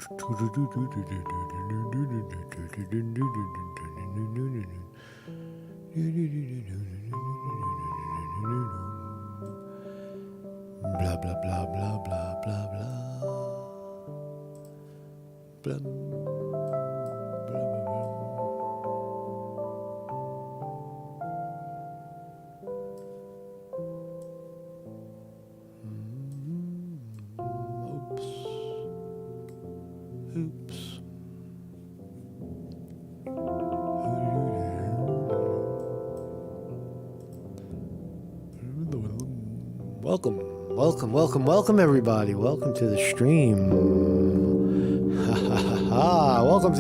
Blah, blah, blah, blah, blah, blah, blah. Blah, blah, Oops. Welcome, everybody. Welcome to the stream. Welcome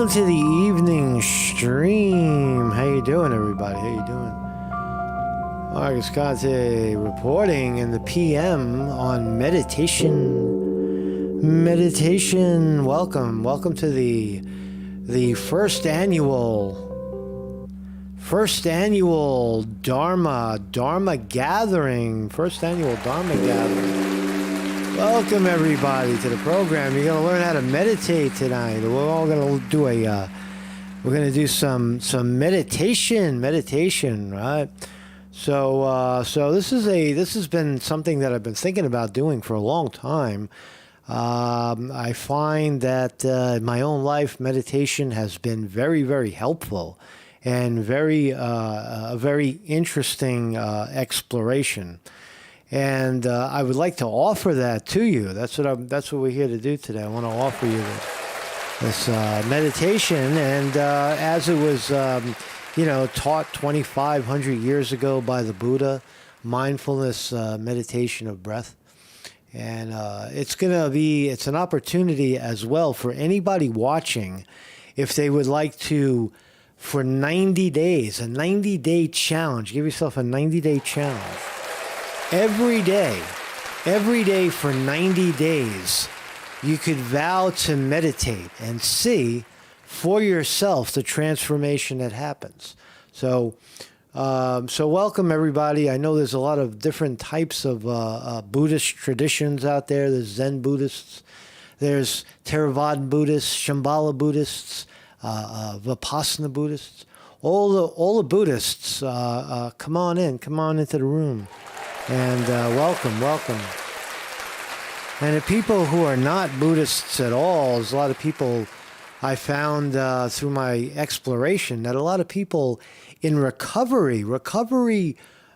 to the evening stream. How you doing, everybody? How you doing? Marcus Conte reporting in the PM on meditation. Welcome to the first annual Dharma gathering. Welcome, everybody, to the program. You're going to learn how to meditate tonight. We're all going to do we're going to do some meditation, right? So this has been something that I've been thinking about doing for a long time. I find that in my own life, meditation has been very, very helpful and a very interesting exploration. And I would like to offer that to you. That's what we're here to do today. I want to offer you this meditation, and as it was, taught 2,500 years ago by the Buddha, mindfulness meditation of breath. And it's an opportunity as well for anybody watching, if they would like to, for 90 days, a 90-day challenge. Give yourself a 90-day challenge. Every day for 90 days, you could vow to meditate and see for yourself the transformation that happens. So welcome, everybody. I know there's a lot of different types of Buddhist traditions out there. There's Zen Buddhists, there's Theravadan Buddhists, Shambhala Buddhists, Vipassana Buddhists. All the Buddhists, come on into the room, and welcome. And the people who are not Buddhists at all, there's a lot of people I found through my exploration, that a lot of people in recovery,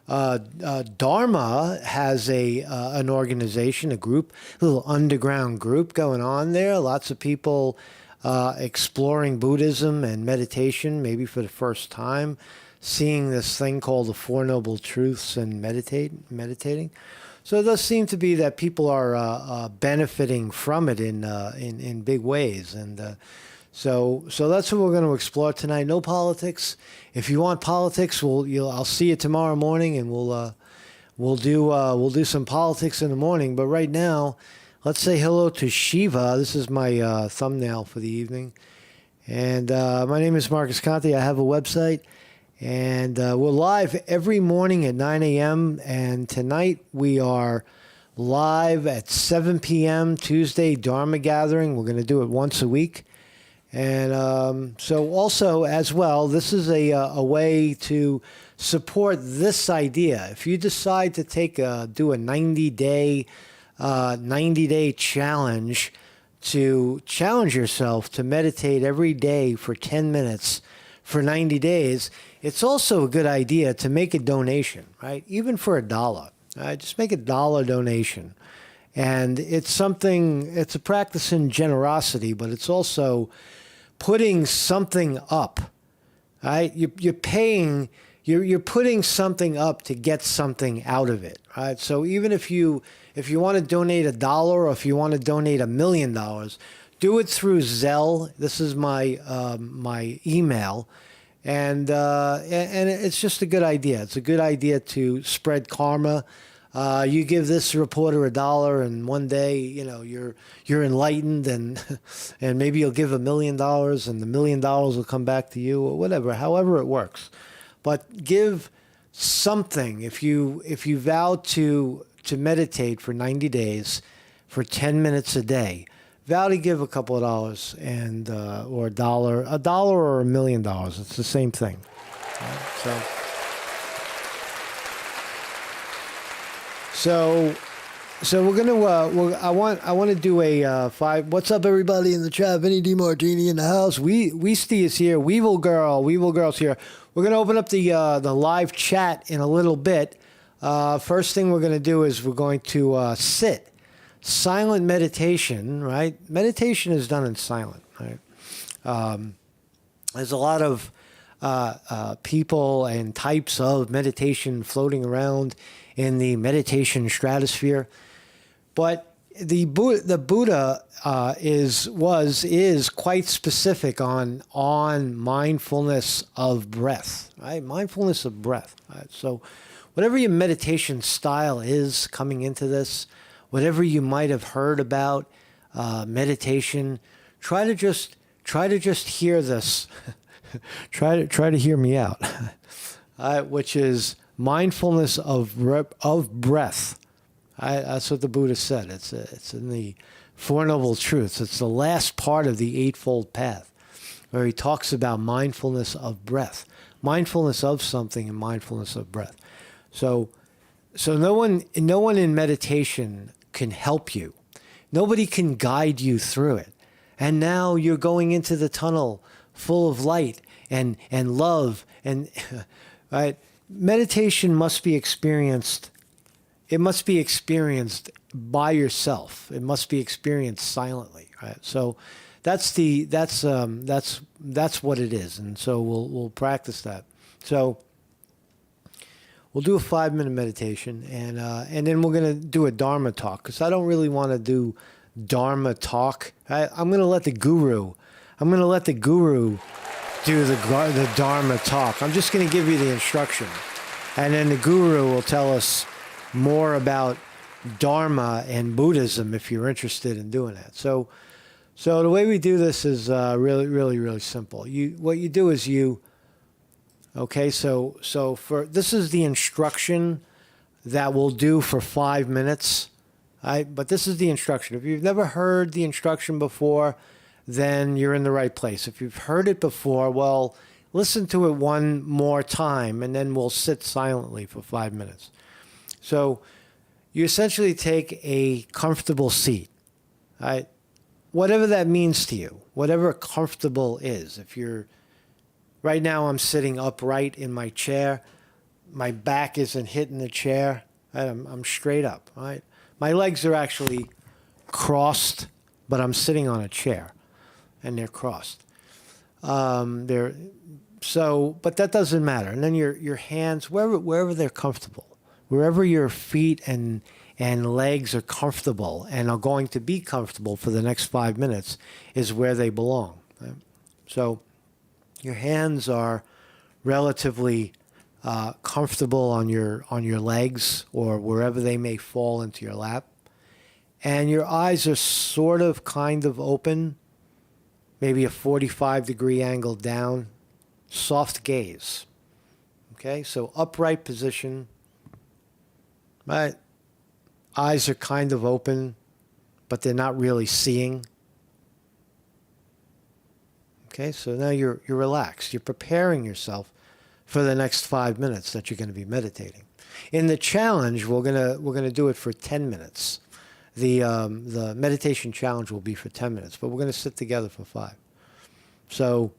Dharma has an organization, a group, a little underground group going on there. Lots of people exploring Buddhism and meditation, maybe for the first time, seeing this thing called the Four Noble Truths and meditating. So it does seem to be that people are benefiting from it in big ways, and so that's what we're going to explore tonight. No politics. If you want politics, I'll see you tomorrow morning, and we'll do some politics in the morning. But right now, let's say hello to Shiva. This is my thumbnail for the evening, and my name is Marcus Conte. I have a website. And we're live every morning at 9 a.m. And tonight we are live at 7 p.m. Tuesday Dharma gathering. We're going to do it once a week. And so also as well, this is a way to support this idea. If you decide to do a 90-day challenge to challenge yourself to meditate every day for 10 minutes for 90 days, it's also a good idea to make a donation, right? Even for $1, right? Just make a $1 donation. And it's a practice in generosity, but it's also putting something up, right? You're putting something up to get something out of it, right? So even if you want to donate $1, or if you want to donate $1 million, do it through Zelle. This is my email. And it's just a good idea. It's a good idea to spread karma. You give this reporter $1, and one day, you're enlightened, and maybe you'll give $1 million, and the $1 million will come back to you, or whatever, however it works. But give something. If you vow to meditate for 90 days, for 10 minutes a day, vow to give a couple of dollars and or a dollar or $1,000,000. It's the same thing. Right? So we're gonna. I want to do a 5. What's up, everybody in the chat? Vinny DiMartini in the house. Weesty is here. Weevil Girl's here. We're gonna open up the live chat in a little bit. First thing we're gonna do is we're going to sit. Silent meditation, right? Meditation is done in silent, right? There's a lot of people and types of meditation floating around in the meditation stratosphere, but the Buddha is quite specific on mindfulness of breath, right? Mindfulness of breath. Right? So, whatever your meditation style is coming into this, whatever you might have heard about meditation, try to just hear this. try to hear me out, which is mindfulness of breath. That's what the Buddha said. It's in the Four Noble Truths. It's the last part of the Eightfold Path, where he talks about mindfulness of breath, mindfulness of something, and mindfulness of breath. So no one in meditation can help you. Nobody can guide you through it. And now you're going into the tunnel full of light and love and right. Meditation must be experienced. It must be experienced by yourself. It must be experienced silently, right? So that's what it is, and so we'll practice that. So we'll do a 5-minute meditation, and then we're gonna do a Dharma talk, because I don't really want to do Dharma talk. I'm gonna let the guru do the Dharma talk. I'm just going to give you the instruction. And then the guru will tell us more about Dharma and Buddhism if you're interested in doing that. So the way we do this is really, really, really simple. What you do is this is the instruction that we'll do for 5 minutes. But this is the instruction. If you've never heard the instruction before, then you're in the right place. If you've heard it before, well, listen to it one more time, and then we'll sit silently for 5 minutes. So you essentially take a comfortable seat, right? Whatever that means to you, whatever comfortable is. Right now I'm sitting upright in my chair. My back isn't hitting the chair. Right? I'm straight up, right? My legs are actually crossed, but I'm sitting on a chair. And they're crossed. But that doesn't matter. And then your hands, wherever they're comfortable, wherever your feet and legs are comfortable and are going to be comfortable for the next 5 minutes, is where they belong. Right? So your hands are relatively comfortable on your legs or wherever they may fall into your lap, and your eyes are sort of kind of open. Maybe a 45-degree angle down, soft gaze. Okay, so upright position, right? Eyes are kind of open, but they're not really seeing. Okay, so now you're relaxed. You're preparing yourself for the next 5 minutes that you're going to be meditating. In the challenge, we're gonna do it for 10 minutes. The meditation challenge will be for 10 minutes, but we're going to sit together for 5. So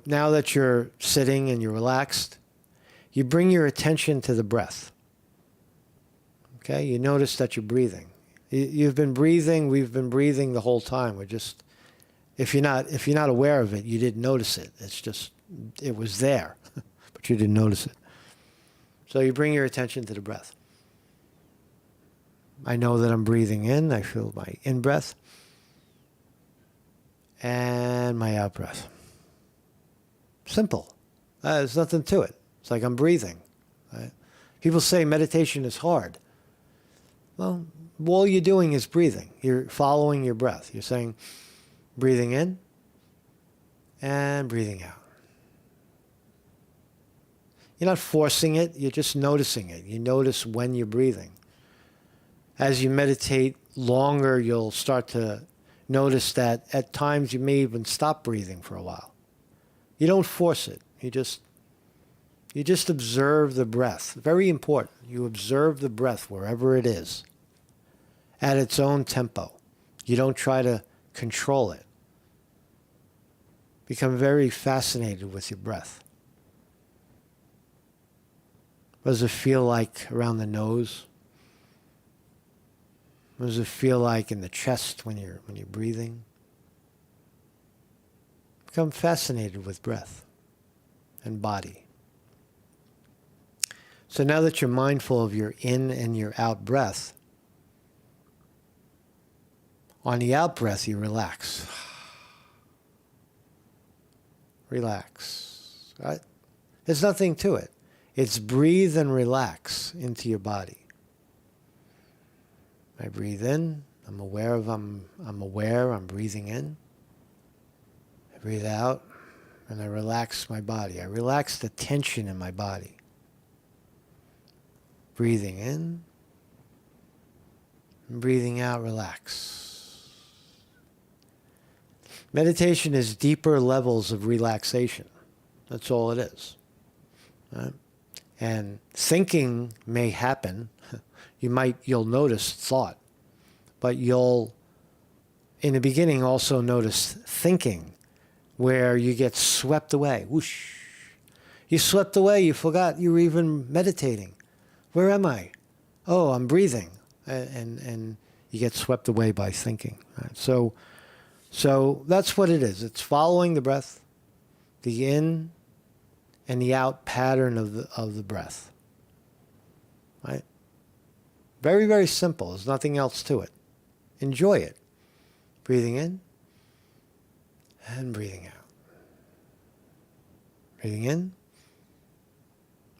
now that you're sitting and you're relaxed, you bring your attention to the breath. Okay, you notice that you're breathing. You've been breathing. We've been breathing the whole time. We're just, if you're not aware of it, you didn't notice it. It was there, but you didn't notice it. So you bring your attention to the breath. I know that I'm breathing in. I feel my in-breath and my out-breath. Simple. There's nothing to it. It's like I'm breathing. Right? People say meditation is hard. Well, all you're doing is breathing. You're following your breath. You're saying breathing in and breathing out. You're not forcing it. You're just noticing it. You notice when you're breathing. As you meditate longer, you'll start to notice that at times you may even stop breathing for a while. You don't force it. You just observe the breath. Very important. You observe the breath wherever it is at its own tempo. You don't try to control it. Become very fascinated with your breath. What does it feel like around the nose? What does it feel like in the chest when you're breathing? Become fascinated with breath and body. So now that you're mindful of your in and your out breath, on the out breath you relax. Relax. Right? There's nothing to it. It's breathe and relax into your body. I breathe in. I'm aware I'm breathing in. I breathe out and I relax my body. I relax the tension in my body. Breathing in and breathing out, relax. Meditation is deeper levels of relaxation. That's all it is. Right? And thinking may happen. You'll notice thought, but you'll, in the beginning, also notice thinking, where you get swept away. Whoosh. You swept away. You forgot you were even meditating. Where am I? Oh, I'm breathing, and you get swept away by thinking. Right? So that's what it is. It's following the breath, the in and the out pattern of the breath. Right? Very, very simple. There's nothing else to it. Enjoy it. Breathing in and breathing out. Breathing in.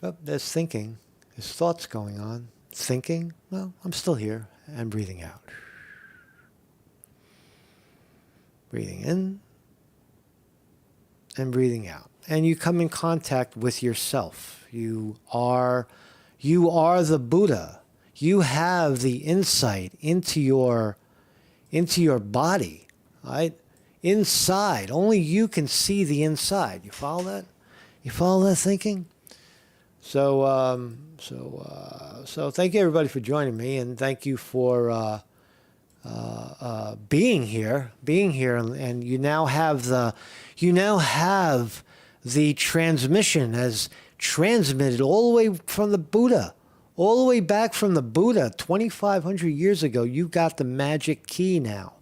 Oh, there's thinking. There's thoughts going on. Thinking. Well, I'm still here. And breathing out. Breathing in and breathing out. And you come in contact with yourself. You are the Buddha. You have the insight into your body, right? Inside. Only you can see the inside. You follow that? You follow that thinking? So thank you everybody for joining me, and thank you for being here, and you now have the transmission as transmitted all the way from the Buddha. All the way back from the Buddha, 2,500 years ago, you got the magic key now.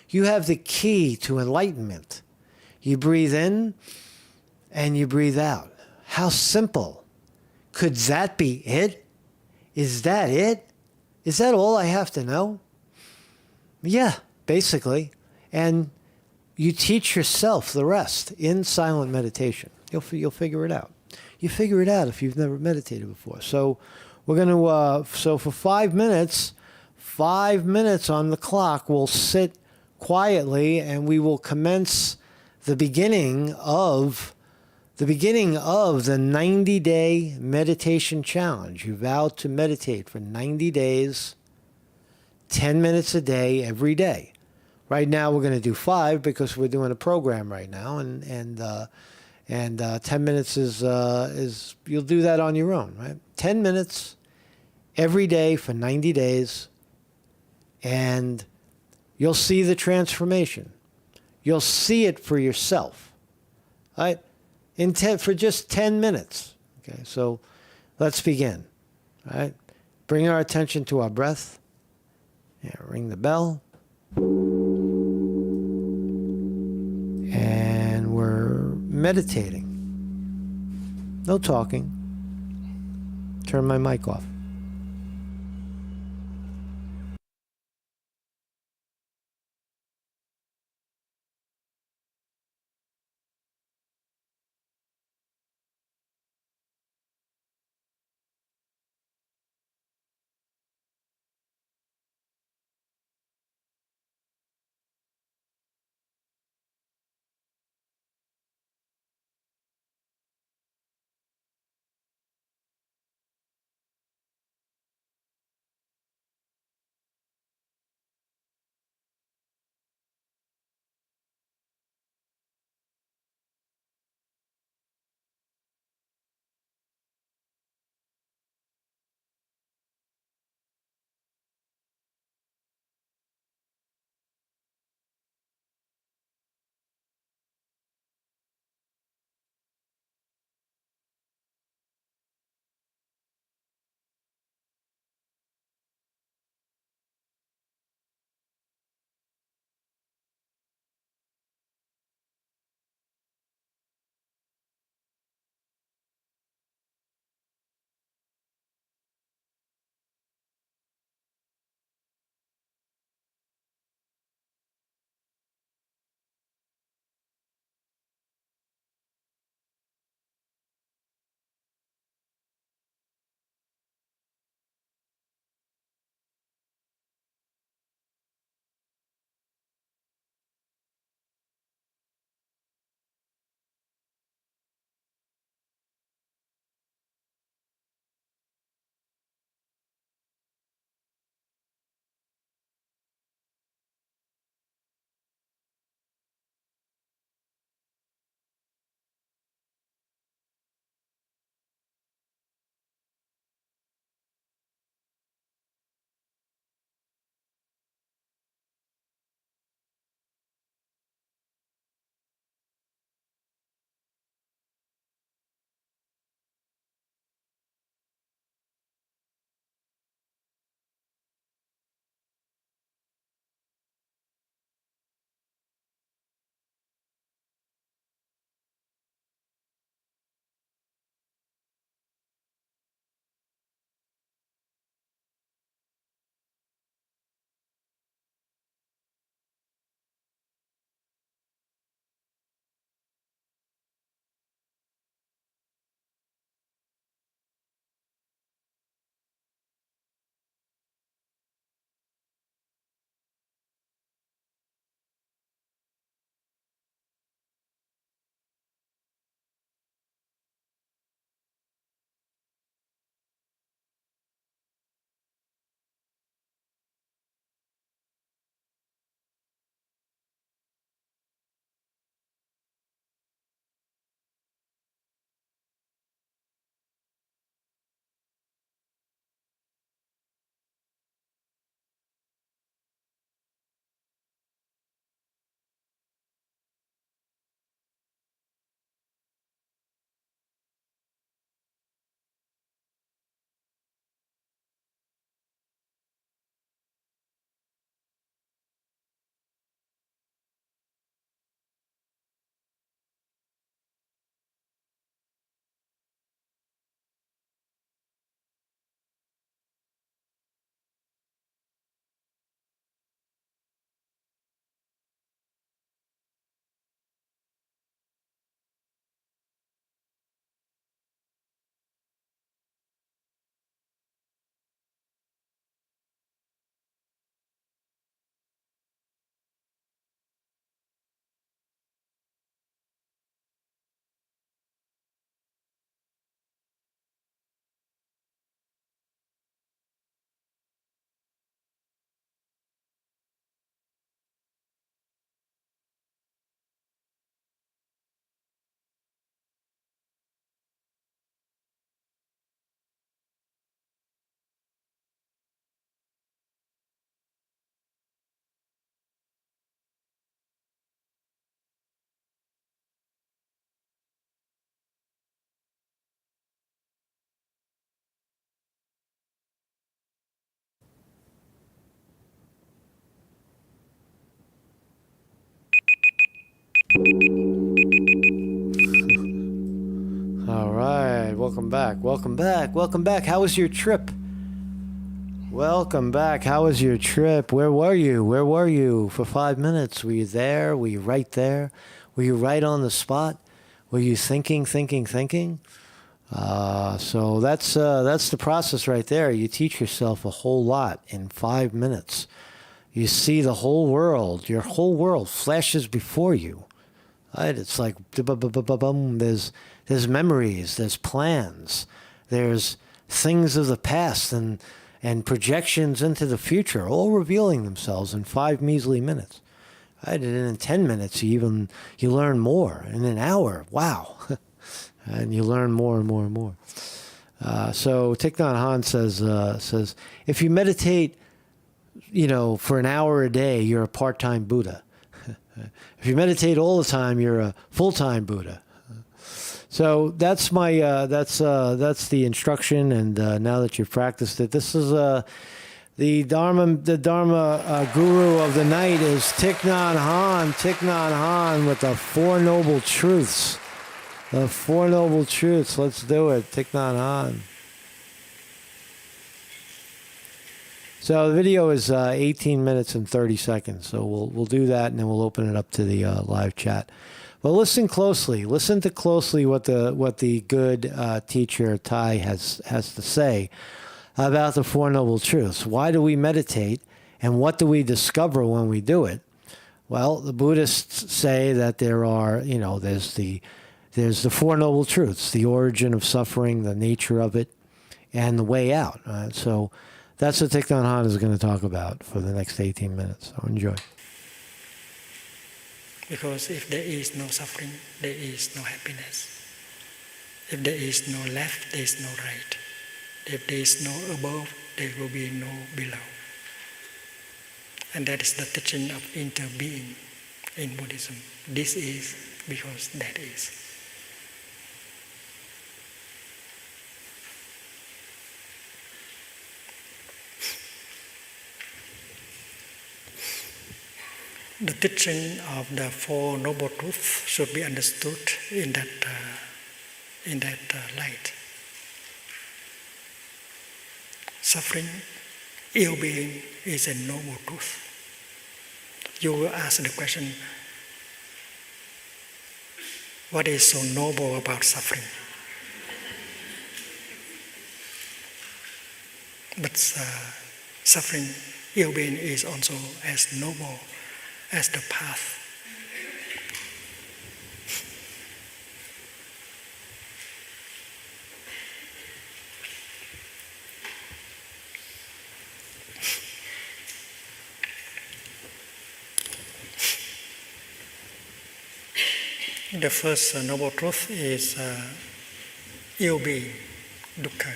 You have the key to enlightenment. You breathe in and you breathe out. How simple. Could that be it? Is that it? Is that all I have to know? Yeah, basically. And you teach yourself the rest in silent meditation. You'll figure it out. You figure it out if you've never meditated before. So we're going to, so for 5 minutes on the clock, we'll sit quietly and we will commence the beginning of the 90-day meditation challenge. You vow to meditate for 90 days, 10 minutes a day, every day. Right now we're going to do 5 because we're doing a program right now, and 10 minutes is you'll do that on your own, right? 10 minutes every day for 90 days, and you'll see the transformation. You'll see it for yourself, right? For just 10 minutes. Okay, so let's begin. Right? Bring our attention to our breath. Yeah, ring the bell. And we're meditating. No talking. Turn my mic off. All right, welcome back. Welcome back. Welcome back. How was your trip? Welcome back. How was your trip? Where were you? Where were you for 5 minutes? Were you there? Were you right there? Were you right on the spot? Were you thinking? So that's the process right there. You teach yourself a whole lot in 5 minutes. You see the whole world. Your whole world flashes before you. Right? It's like there's memories, there's plans, there's things of the past and projections into the future, all revealing themselves in 5 measly minutes. Right? And in 10 minutes, you learn more. In an hour, wow. And you learn more and more and more. So Thich Nhat Hanh says, if you meditate, for an hour a day, you're a part-time Buddha. If you meditate all the time, you're a full-time Buddha. So that's that's the instruction. And now that you've practiced it, this is the Dharma guru of the night is Thich Nhat Hanh. Thich Nhat Hanh with the Four Noble Truths. The Four Noble Truths. Let's do it. Thich Nhat Hanh. So the video is 18 minutes and 30 seconds. So we'll do that, and then we'll open it up to the live chat. But listen closely. Listen to closely what the good teacher Thai has to say about the Four Noble Truths. Why do we meditate, and what do we discover when we do it? Well, the Buddhists say that there are, there's the Four Noble Truths, the origin of suffering, the nature of it, and the way out. So that's what Thich Nhat Hanh is going to talk about for the next 18 minutes. So enjoy. Because if there is no suffering, there is no happiness. If there is no left, there is no right. If there is no above, there will be no below. And that is the teaching of interbeing in Buddhism. This is because that is. The teaching of the Four Noble Truths should be understood in that light. Suffering, ill-being is a noble truth. You will ask the question, what is so noble about suffering? But suffering, ill-being is also as noble as the path. The first noble truth is ill-being, dukkha.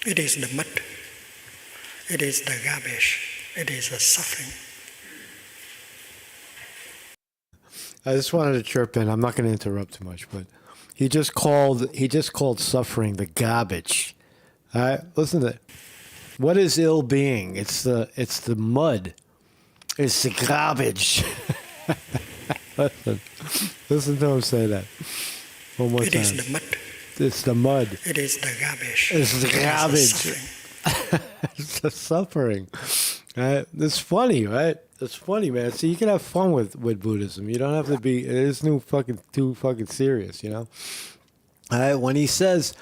It is the mud, it is the garbage, it is the suffering. I just wanted to chirp in. I'm not going to interrupt too much, but he just called suffering the garbage. All right, listen to it. What is ill-being? It's the mud. It's the garbage. Listen to him say that one more time. It is the mud. It's the mud. It is the garbage. It's the garbage. It's the suffering. Right? It's funny, right? It's funny, man. So you can have fun with Buddhism. You don't have to be. It is too fucking serious, All right. When he says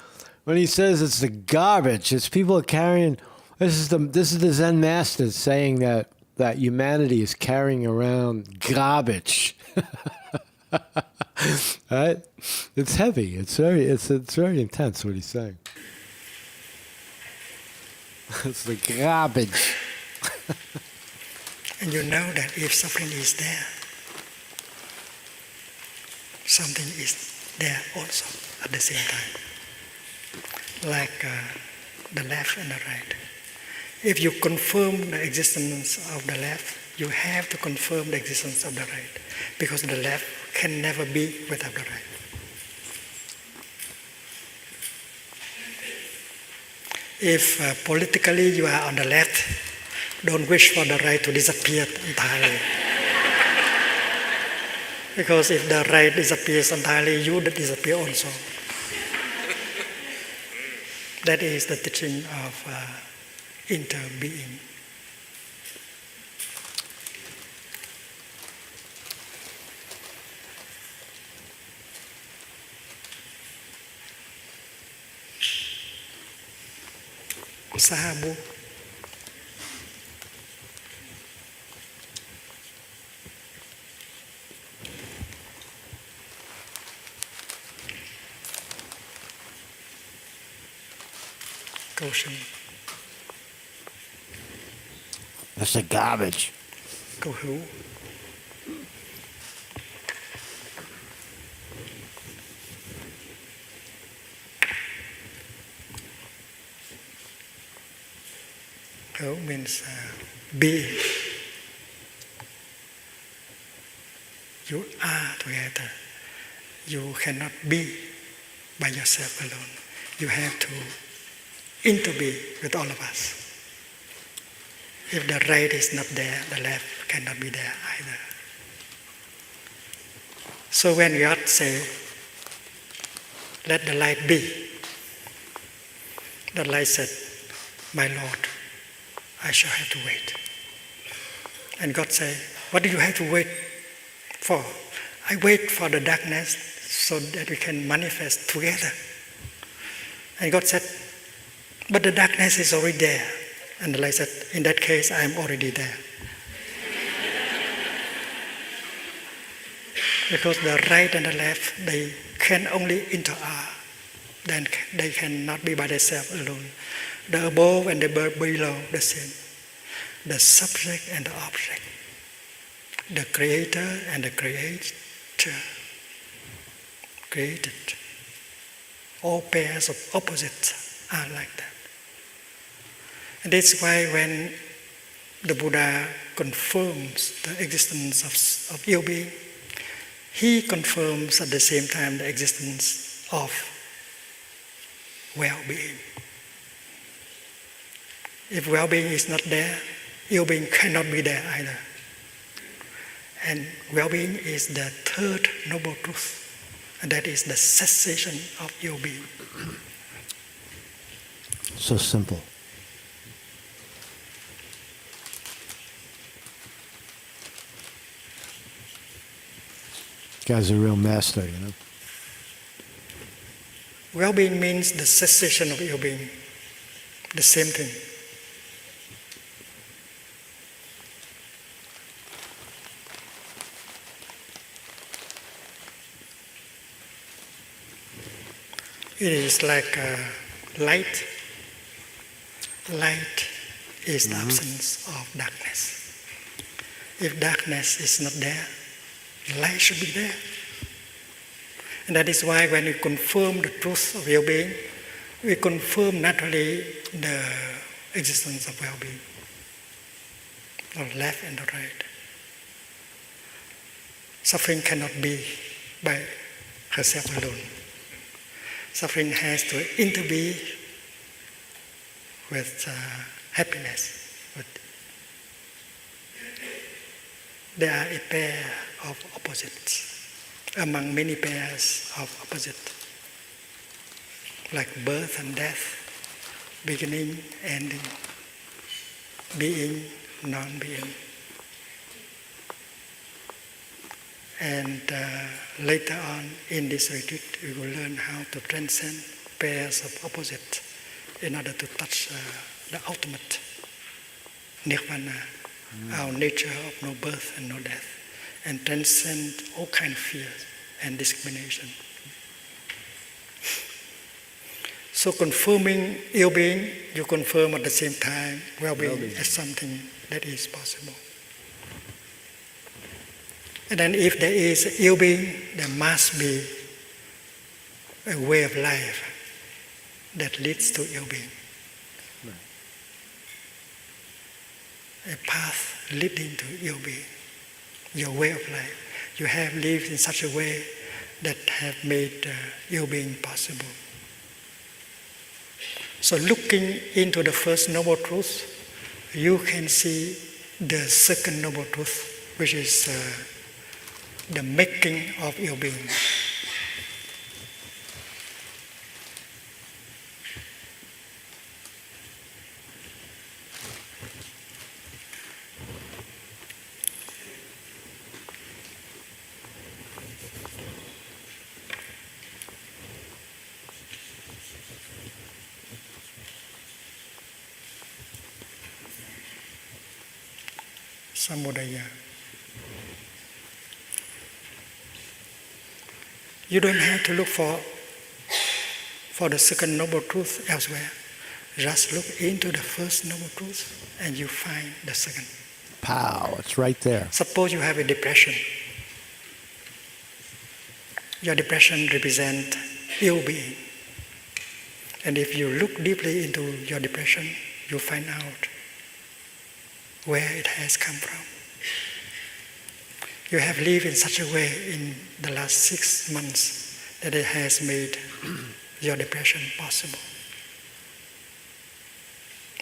it's the garbage, it's people are carrying. This is the Zen master saying that humanity is carrying around garbage. Right? It's heavy. It's very intense what he's saying. It's the garbage. And you know that if suffering is there, something is there also at the same time. Like the left and the right. If you confirm the existence of the left, you have to confirm the existence of the right. Because the left can never be without the right. If politically you are on the left, don't wish for the right to disappear entirely. Because if the right disappears entirely, you disappear also. That is the teaching of interbeing. Sahabu. Kosher. That's the garbage. Câu hữu. Hữu means be. You are together. You cannot be by yourself alone. You have to interbe with all of us. If the right is not there, the left cannot be there either. So when God say, let the light be, the light said, my Lord, I shall have to wait. And God said, what do you have to wait for? I wait for the darkness so that we can manifest together. And God said, but the darkness is already there. And the light said, in that case, I am already there. Because the right and the left, they can only interact. Then they cannot be by themselves alone. The above and the below, the same. The subject and the object. The creator and the creator. Created. All pairs of opposites are like that. And that's why when the Buddha confirms the existence of ill being, he confirms at the same time the existence of well-being. If well-being is not there, ill-being cannot be there either. And well-being is the third noble truth, and that is the cessation of ill-being. So simple. Guy's a real master, you know. Well-being means the cessation of ill-being. The same thing. It is like light. Light is the absence of darkness. If darkness is not there, light should be there. And that is why when we confirm the truth of well-being, we confirm naturally the existence of well-being, the left and the right. Suffering cannot be by herself alone. Suffering has to interbe with happiness. There are a pair of opposites among many pairs of opposites, like birth and death, beginning, ending, being, non-being. And later on in this retreat, we will learn how to transcend pairs of opposites in order to touch the ultimate nirvana, our nature of no birth and no death, and transcend all kinds of fears and discrimination. So confirming ill-being, you confirm at the same time well-being as something that is possible. And then if there is ill-being, there must be a way of life that leads to ill-being. A path leading to ill-being, your way of life. You have lived in such a way that have made ill-being possible. So looking into the first noble truth, you can see the second noble truth, which is the making of your being. Samudaya. You don't have to look for the second noble truth elsewhere. Just look into the first noble truth and you find the second. Pow, it's right there. Suppose you have a depression. Your depression represents ill being. And if you look deeply into your depression, you find out where it has come from. You have lived in such a way in the last 6 months that it has made your depression possible.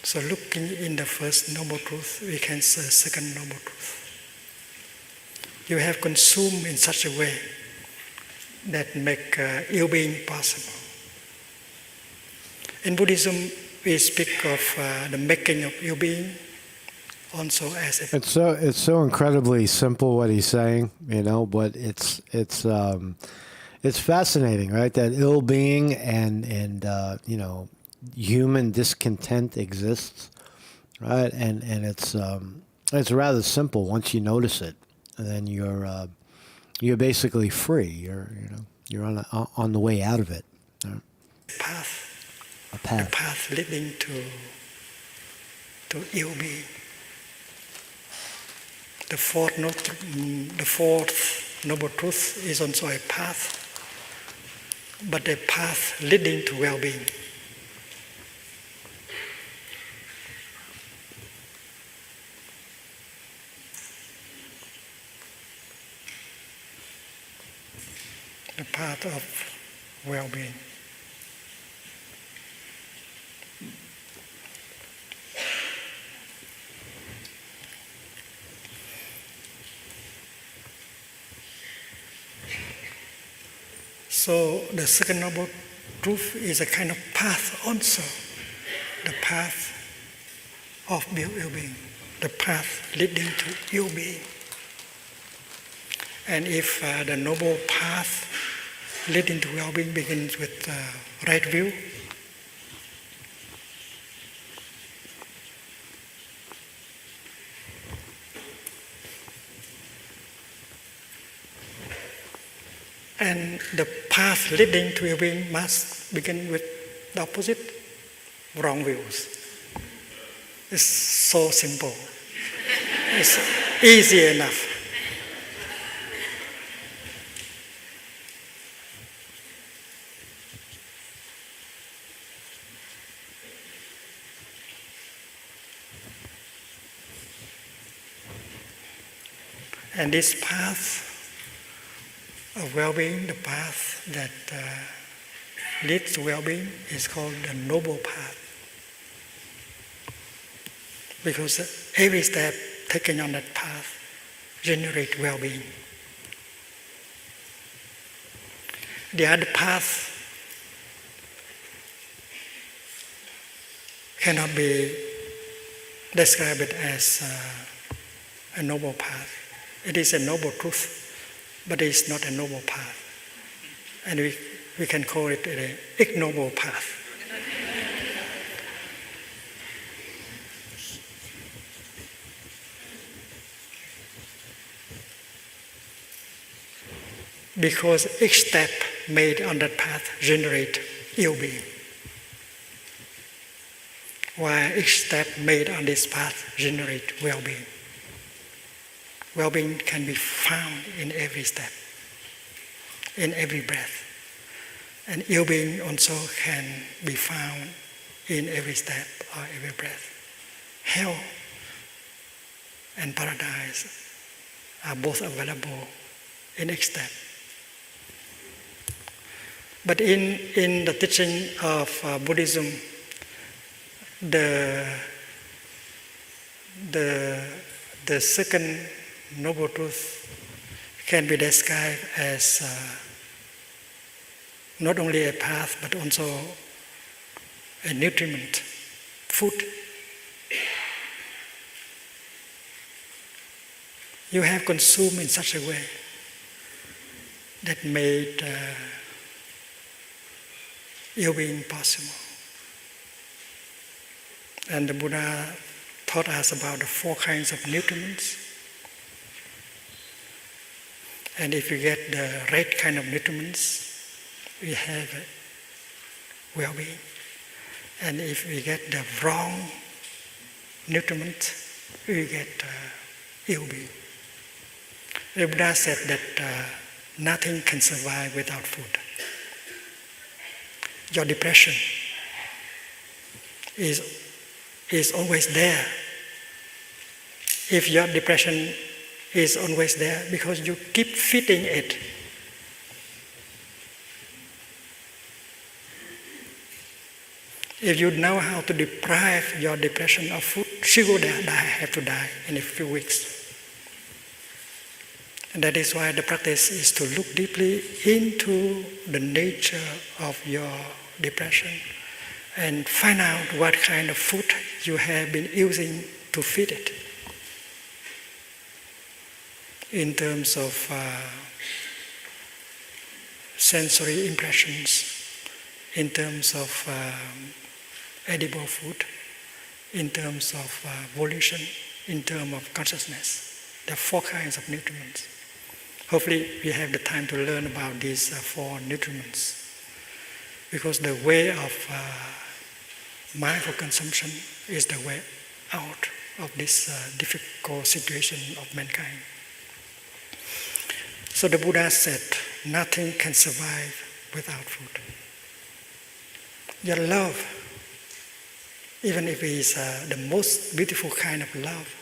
So looking in the first noble truth, we can see the second noble truth. You have consumed in such a way that make ill being possible. In Buddhism, we speak of the making of ill being also as a... It's so incredibly simple what he's saying, but it's fascinating, right? That ill being and human discontent exists, right? And it's rather simple once you notice it, and then you're basically free. You're on the way out of it. Right? A path. A path leading to ill being. The fourth noble truth is also a path, but a path leading to well-being. The path of well-being. So the second noble truth is a kind of path also, the path of well-being, the path leading to ill-being. And if the noble path leading to well-being begins with right view, and the path leading to well-being must begin with the opposite, wrong views. It's so simple. It's easy enough. And this path of well-being, the path that leads to well-being, is called the noble path. Because every step taken on that path generates well-being. The other path cannot be described as a noble path. It is a noble truth, but it is not a noble path. And we can call it an ignoble path. Because each step made on that path generates ill-being. While each step made on this path generates well-being. Well-being can be found in every step, in every breath. And ill-being also can be found in every step or every breath. Hell and paradise are both available in each step. But in the teaching of Buddhism, The second noble truth can be described as not only a path but also a nutriment, food. You have consumed in such a way that made ill-being possible. And the Buddha taught us about the 4 kinds of nutriments. And if you get the right kind of nutriments, we have well-being. And if we get the wrong nutriment, we get ill-being. The Buddha said that nothing can survive without food. Your depression is always there. If your depression is always there because you keep feeding it, if you know how to deprive your depression of food, she will have to die in a few weeks. And that is why the practice is to look deeply into the nature of your depression and find out what kind of food you have been using to feed it. In terms of sensory impressions, in terms of edible food, in terms of volition, in terms of consciousness. There are 4 kinds of nutriments. Hopefully we have the time to learn about these 4 nutriments, because the way of mindful consumption is the way out of this difficult situation of mankind. So the Buddha said, nothing can survive without food. Your love, even if it is the most beautiful kind of love,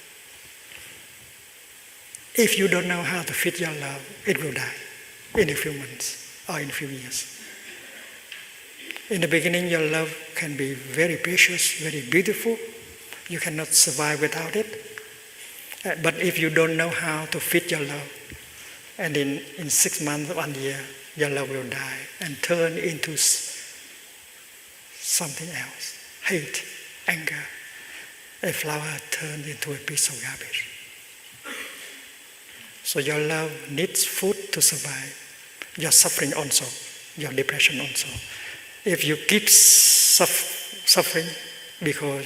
if you don't know how to feed your love, it will die in a few months or in a few years. In the beginning, your love can be very precious, very beautiful. You cannot survive without it. But if you don't know how to feed your love, and in 6 months, 1 year, your love will die and turn into something else. Hate, anger. A flower turned into a piece of garbage. So your love needs food to survive. Your suffering also, your depression also. If you keep suffering because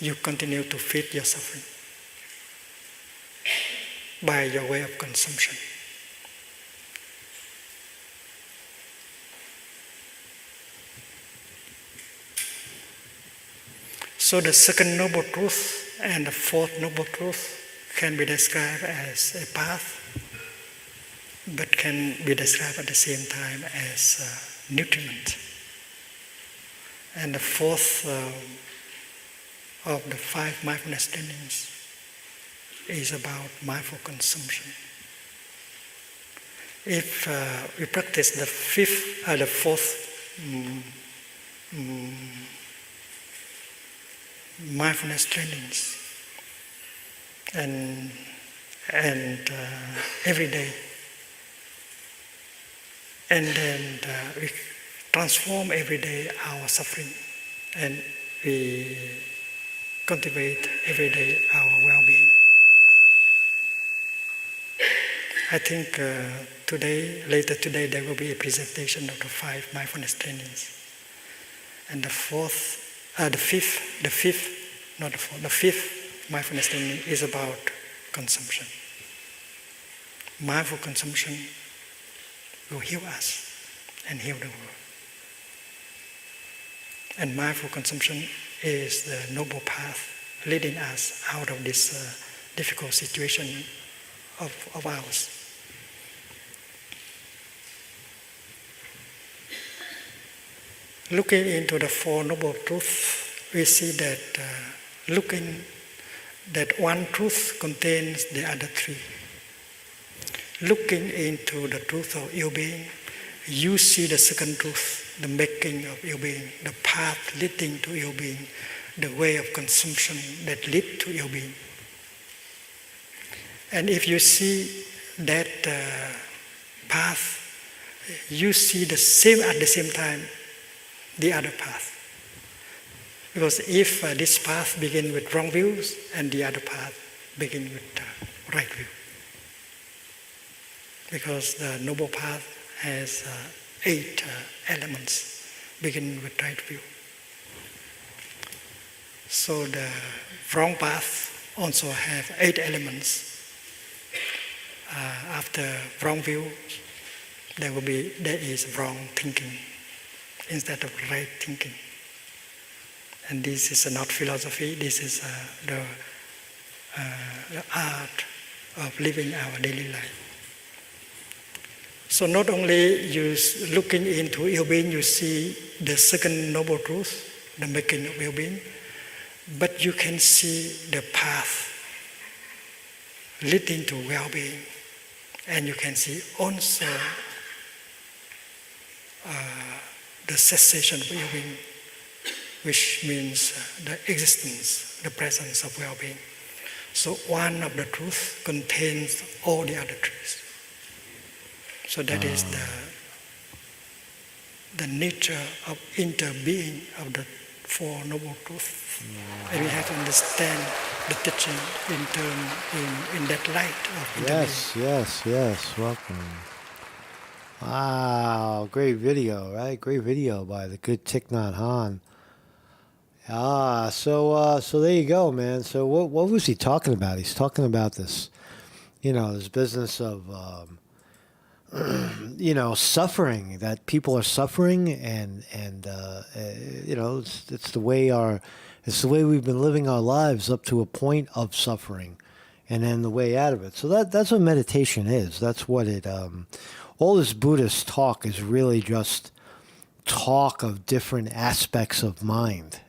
you continue to feed your suffering by your way of consumption. So the second noble truth and the 4th noble truth can be described as a path, but can be described at the same time as nutriment. And the 4th of the 5 mindfulness trainings is about mindful consumption. If we practice the 4th mindfulness trainings and every day, and then we transform every day our suffering, and we cultivate every day our well-being. I think later today, there will be a presentation of the 5 mindfulness trainings, and the 5th mindfulness training is about consumption. Mindful consumption will heal us and heal the world. And mindful consumption is the noble path leading us out of this difficult situation of ours. Looking into the 4 noble truths, we see that that one truth contains the other 3. Looking into the truth of ill-being, you see the second truth the making of ill-being, the path leading to ill-being, the way of consumption that lead to ill-being. And if you see that path, you see the same at the same time the other path. Because if this path begins with wrong views and the other path begins with right view. Because the noble path has 8 elements, beginning with right view. So the wrong path also have 8 elements. After wrong view, there is wrong thinking instead of right thinking. And this is not philosophy, this is the art of living our daily life. So not only you looking into ill-being, you see the second noble truth, the making of ill-being, but you can see the path leading to well-being. And you can see also the cessation of ill-being, which means the existence, the presence of well-being. So one of the truths contains all the other truths. So that is the nature of interbeing of the Four Noble Truths. And we have to understand the teaching in that light of interbeing. Yes. Welcome. Wow, great video, right? Great video by the good Thich Nhat Hanh. So there you go, man. So what was he talking about? He's talking about this, this business of, suffering, that people are suffering, and it's the way we've been living our lives up to a point of suffering, and then the way out of it. So that's what meditation is. That's what it. All this Buddhist talk is really just talk of different aspects of mind.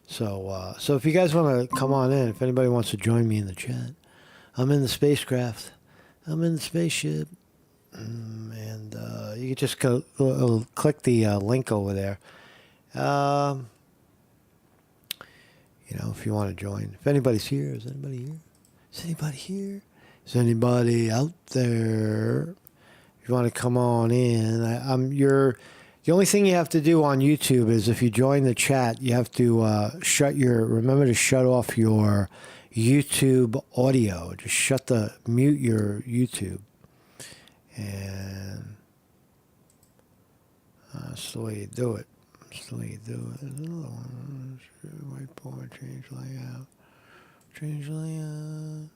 So if you guys want to come on in, if anybody wants to join me in the chat, I'm in the spacecraft, I'm in the spaceship, and you can just click the link over there. If you want to join. If anybody's here, is anybody here? Is anybody here? Is anybody out there? If you want to come on in, the only thing you have to do on YouTube is if you join the chat, you have to remember to shut off your YouTube audio. Just mute your YouTube. And that's the way you do it. That's the way you do it. There's another one. Whiteboard, change layout. Change layout.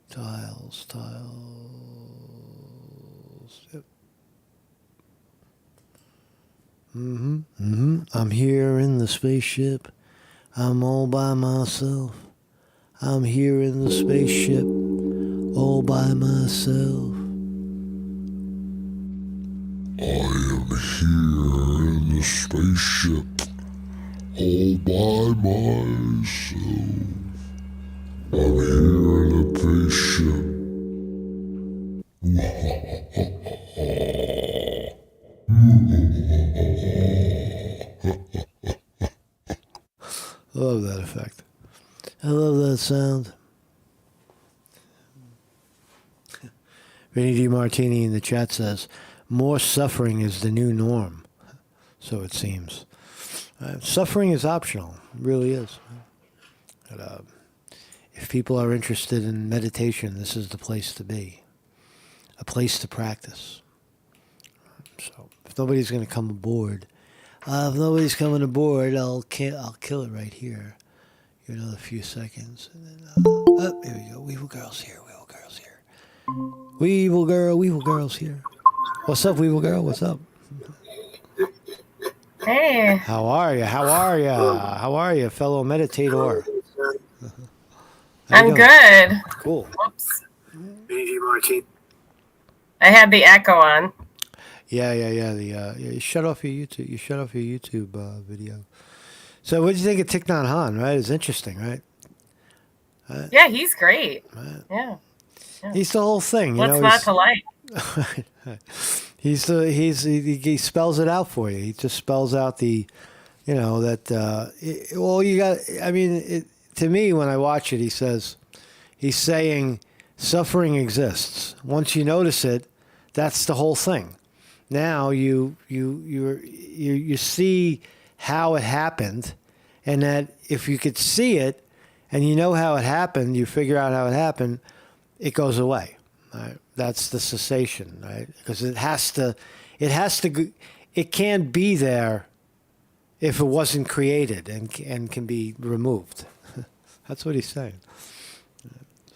Tiles. Yep. I'm here in the spaceship. I'm all by myself. I'm here in the spaceship, all by myself. I am here in the spaceship, all by myself. I'm here in the spaceship. I love that effect. I love that sound. Vinny D. Martini in the chat says, more suffering is the new norm. So it seems. Suffering is optional. It really is. But, if people are interested in meditation, this is the place to be. A place to practice. So if nobody's going to come aboard, if nobody's coming aboard, I'll kill it right here. Give it another few seconds. And then, here we go. Weevil Girl's here. Weevil Girl's here. What's up, Weevil Girl? What's up? Hey. How are you? How are you, fellow meditator? I'm good. Cool. Whoops. I had the echo on. Yeah. You shut off your YouTube. You shut off your YouTube video. So, what do you think of Thich Nhat Hanh? Right, it's interesting, right? Yeah, he's great. Right. Yeah. He's the whole thing. What's not to like? He spells it out for you. He just spells out the, well, you got. I mean, to me, when I watch it, he's saying suffering exists. Once you notice it, that's the whole thing. Now you see how it happened, and that if you could see it, and you know how it happened, you figure out how it happened, it goes away. Right? That's the cessation, right? Because it can't be there if it wasn't created and can be removed. That's what he's saying.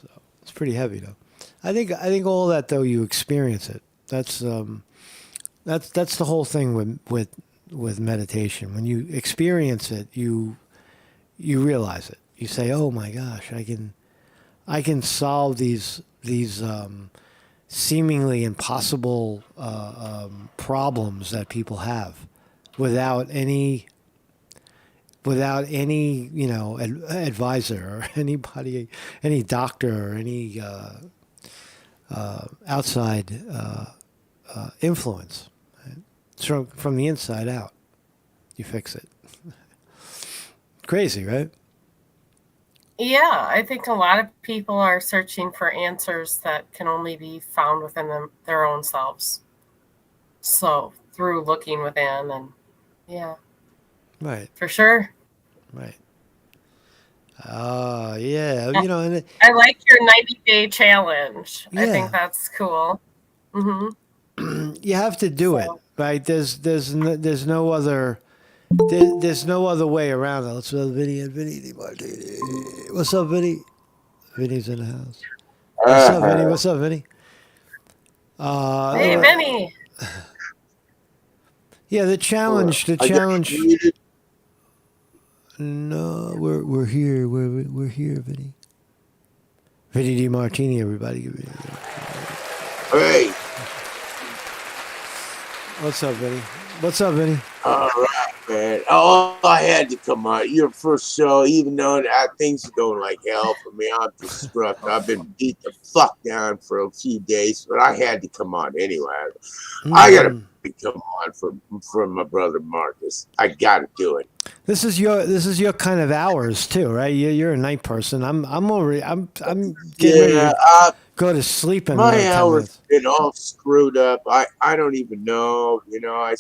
So it's pretty heavy, though. I think all that, though, you experience it. That's the whole thing with meditation. When you experience it, you realize it. You say, "Oh my gosh, I can solve these seemingly impossible problems that people have without any advisor or anybody, any doctor or any outside influence. Right? It's from the inside out. You fix it. Crazy, right? Yeah, I think a lot of people are searching for answers that can only be found within their own selves. So through looking within, and yeah, Right. for sure. Right. Yeah. And I like your 90-day challenge. I Yeah. think that's cool. You have to do it, right? There's no other way around it. Let's go Vinny Martini. What's up, Vinny? Vinny's in the house. What's up, Vinny? What's up, Vinny? Hey, Vinny. Yeah, the challenge. No, we're here. We're here, Vinny. Vinny D. Martini, everybody. Hey. What's up, Vinny? All right, man. Oh, I had to come on. Your first show, even though things are going like hell for me. I'm distraught. I've been beat the fuck down for a few days, but I had to come on anyway. I gotta come on for my brother Marcus. I gotta do it. This is your kind of hours too, right? You're a night person. I'm getting ready to go to sleep in my 10 hours minutes. been all screwed up. I don't even know. I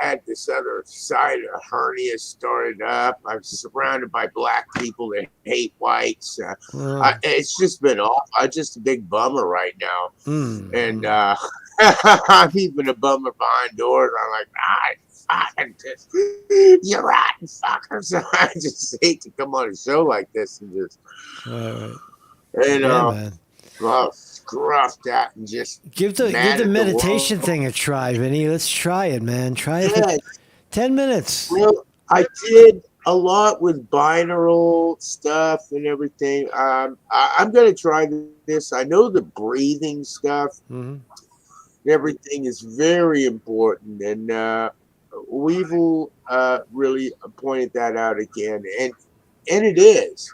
had this other side of hernia started up. I'm surrounded by black people that hate whites. It's just been off. I'm just a big bummer right now. And I'm even a bummer behind doors. I'm like, you're rotten fuckers. I just hate to come on a show like this and just, man. Well, scruff that and just Give the meditation thing a try, Vinny. Let's try it, man. Try it for 10 minutes. Well, I did a lot with binaural stuff and everything. I'm going to try this. I know the breathing stuff. Everything is very important, and Weevil really pointed that out again, and it is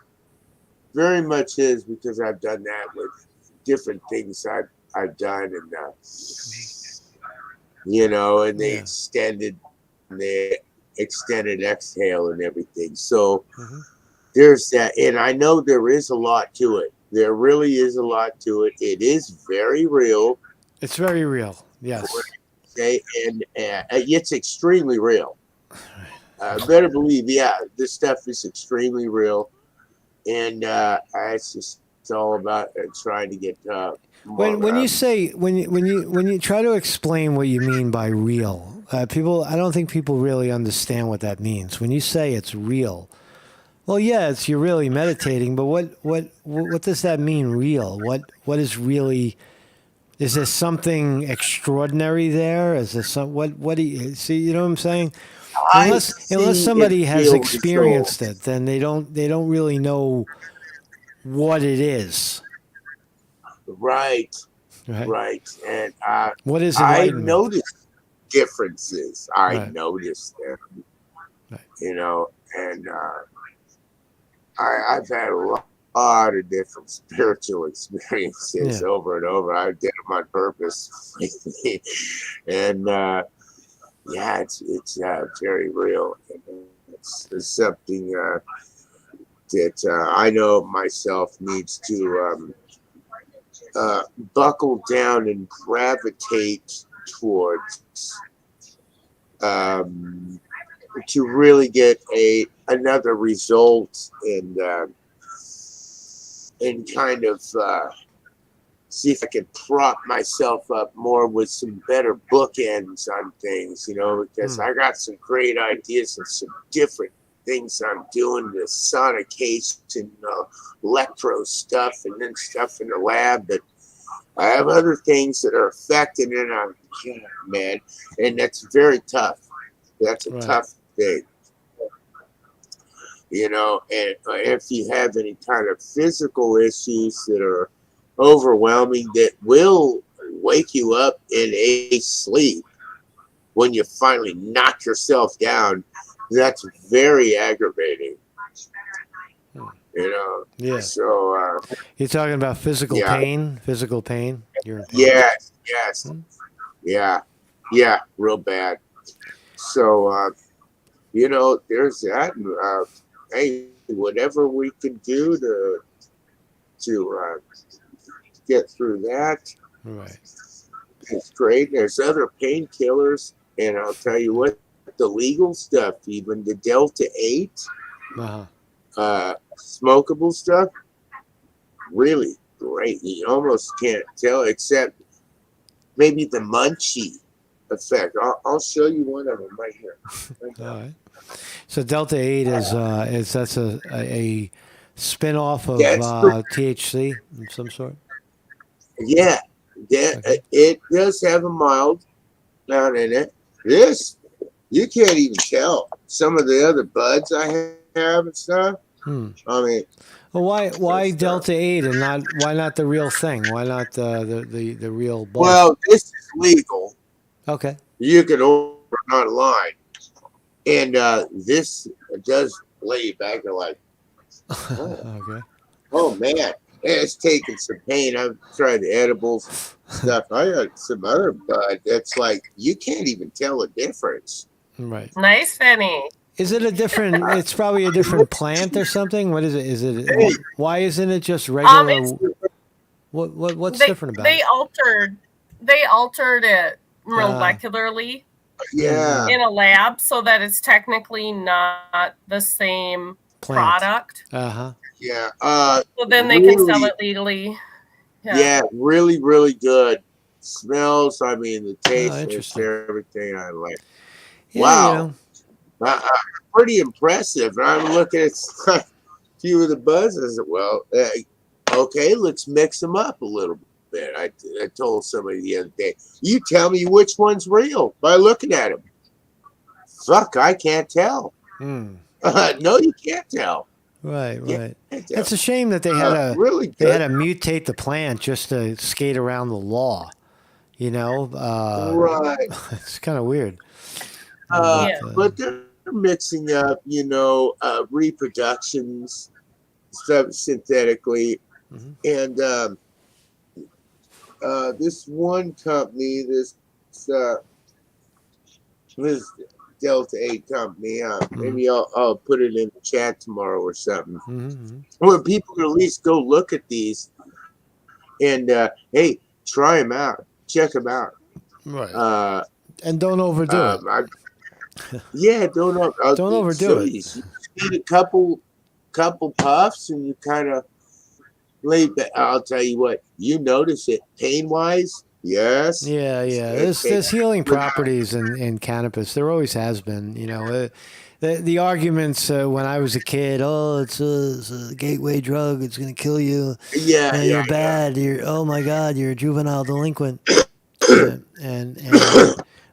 very much is, because I've done that with different things I've done, and and the extended exhale and everything. So there's that, and I know there is a lot to it. There really is a lot to it. It is very real. It's very real. Yes. And it's extremely real. Better believe, this stuff is extremely real, and it's all about trying to get. When you try to explain what you mean by real, I don't think people really understand what that means. When you say it's real, well, yeah, you're really meditating, but what does that mean? Real? What is really? Is there something extraordinary there? Is there some what do you see? You know what I'm saying? Unless somebody has experienced it, then they don't really know what it is. Right. And what is I enlightenment? noticed differences. I Right. noticed them. Right. And I've had a lot lot of different spiritual experiences Yeah. over and over. I did them on purpose, and yeah, it's very real. It's something that I know myself needs to buckle down and gravitate towards, to really get another result, and kind of see if I can prop myself up more with some better bookends on things, because I got some great ideas and some different things I'm doing, the sonication, electro stuff, and then stuff in the lab. But I have other things that are affected, and man, and that's very tough. That's a Right. tough thing. And if you have any kind of physical issues that are overwhelming, that will wake you up in a sleep when you finally knock yourself down, that's very aggravating. Yeah. So You're talking about physical yeah, pain? Physical pain? You're in pain? yes, yeah, real bad. So there's that. Hey, whatever we can do to get through that, Right. it's great. There's other painkillers, and I'll tell you what, the legal stuff, even the Delta 8, smokable stuff, really great. You almost can't tell, except maybe the munchie effect. I'll show you one of them right here. All right. So Delta 8 is that's a spin-off of That's THC of some sort? Yeah, Okay. it does have a mild amount in it. This, you can't even tell. Some of the other buds I have and stuff. Hmm. I mean, Well, why it's, Delta 8 and why not the real thing? Why not the real bud? well, this is legal. Okay. You can order it online, and this does lay you back and like, Okay. oh man, it's taking some pain. I've tried the edibles stuff. I got some other bud that's like you can't even tell a difference. Right. Nice, Vinny. Is it a different? It's probably a different plant or something. What is it? Is it? Why isn't it just regular? It's What's they different about they it? altered it molecularly Yeah, in a lab so that it's technically not the same Plant. product. Uh-huh. yeah. So then they can sell Really, it legally. yeah, really, really good. Smells. I mean, the Oh, taste, it's interesting. everything I like. Yeah, Wow, pretty impressive. And I'm looking at a few of the buzzes. Well, okay, let's mix them up a little bit. I told somebody the other day, you tell me which one's real by looking at them. Fuck, I can't tell. Hmm. No, you can't tell. Right, You right. can't tell. It's a shame that they had to Really good. mutate the plant just to skate around the law. Right. It's kind of weird. Yeah. But they're mixing up, reproductions stuff synthetically, Mhm. and this one company, this Delta 8 company, maybe I'll put it in the chat tomorrow or something, Mhm. where people can at least go look at these and hey, try them out, check them out. Right. And don't overdo it. Yeah, don't Don't be overdo it. silly. You need a couple puffs, and you kind of lay back. I'll tell you what, you notice it pain wise. Yes. Yeah, yeah. It There's healing without- properties in cannabis. There always has been. The arguments when I was a kid. Oh, it's a gateway drug. It's gonna kill you. Yeah, You're bad. Oh my God, you're a juvenile delinquent. And